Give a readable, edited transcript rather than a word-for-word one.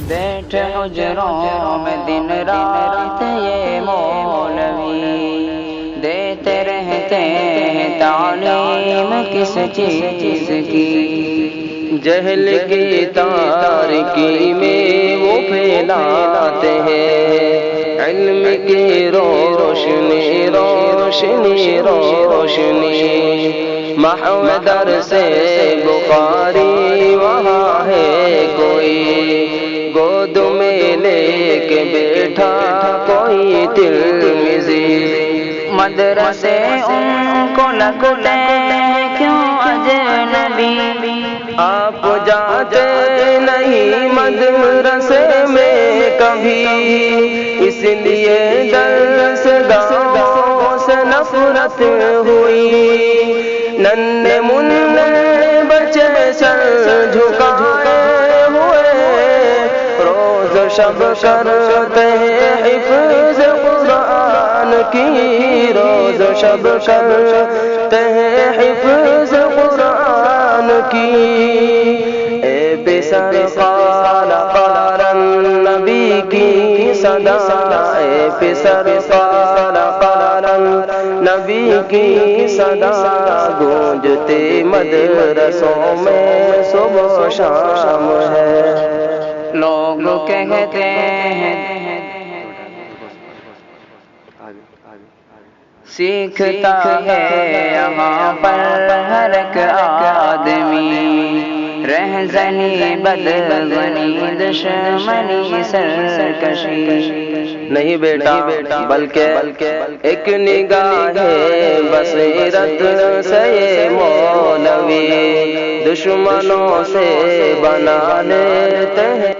بیٹھ حجروں میں دن رات یہ مولوی دیتے رہتے ہیں تعلیم کس چیز کی، جہل کی تاریکی میں وہ پھیلاتے ہیں علم کی روشنی روشنی روشنی، محو درس بخاری وہاں ہے کوئی، گود میں لے کے بیٹھا کوئی تلمذی، مدرسے ان کو لگتے ہیں کیوں اجنبی، آپ جاتے نہیں مدرسے میں کبھی، اس لیے درس گاہوں سے نفرت ہوئی، ننھے منھے بچے سر جھکائے ہوئے، روز شب کرتے ہیں حفظ قرآن کی، روز شب کرتے ہیں حفظ قرآن کی، اے پسر قال قال النبی کی صدا، اے پسر قال قال النبی کی صدا، گونجتے مدرسوں میں صبح و شام ہے، لوگ کہتے ہیں سیکھتا ہے یہاں پر ہر ایک آدمی، رہزنی بدگمانی دشمنی سرکشی، نہیں بیٹا بلکہ ایک نگاہ بصیرت سے یہ مولوی دشمنوں سے بنا لیتے ہیں